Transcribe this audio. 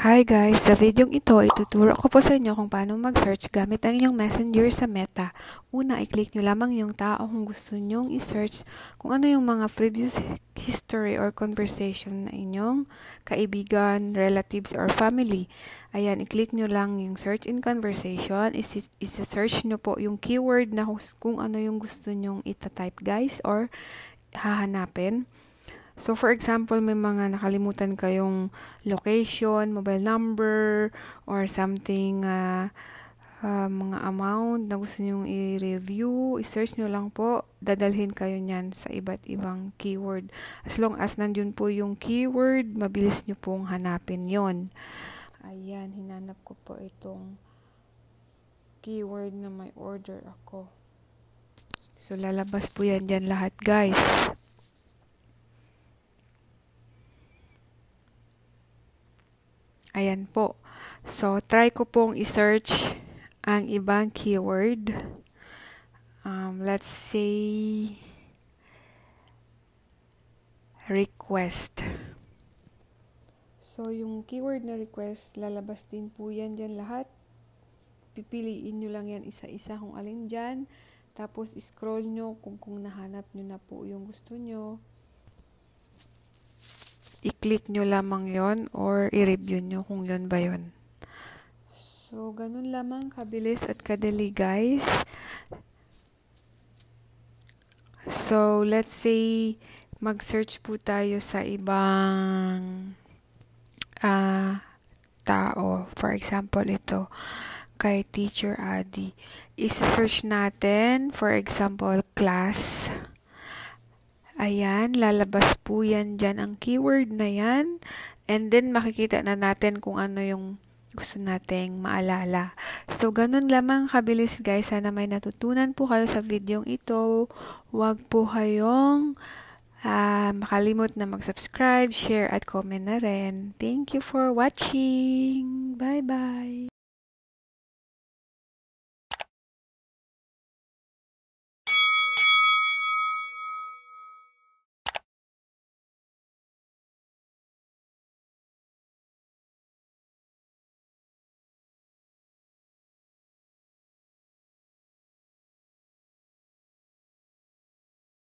Hi guys! Sa videong ito, ituturo ko po sa inyo kung paano mag-search gamit ang inyong messenger sa Meta. Una, i-click nyo lamang yung tao kung gusto nyong i-search kung ano yung mga previous history or conversation na inyong kaibigan, relatives, or family. Ayan, i-click nyo lang yung search in conversation. Isa-search nyo po yung keyword na kung ano yung gusto nyong ita-type guys or hahanapin. So, for example, may mga nakalimutan kayong location, mobile number, or something, mga amount na gusto nyong i-review, i-search nyo lang po, dadalhin kayo nyan sa iba't ibang keyword. As long as nandun po yung keyword, mabilis nyo pong hanapin yon. Ayan, hinanap ko po itong keyword na may order ako. So, lalabas po yan dyan lahat, guys. Ayan po. So, try ko pong i-search ang ibang keyword. Let's say, request. So, yung keyword na request, lalabas din po yan dyan lahat. Pipiliin nyo lang yan isa-isa kung alin dyan. Tapos, scroll nyo kung nahanap nyo na po yung gusto nyo. I-click nyo lamang yon or i-review nyo kung yon ba yon. So, ganun lamang kabilis at kadali guys. So, let's say, mag-search po tayo sa ibang tao. For example, ito, kay Teacher Adi. Isa-search natin, for example, class. Ayan, lalabas po yan dyan ang keyword na yan. And then, makikita na natin kung ano yung gusto nating maalala. So, ganun lamang kabilis guys. Sana may natutunan po kayo sa videong ito. Huwag po kayong makalimot na mag-subscribe, share, at comment na rin. Thank you for watching. Bye-bye!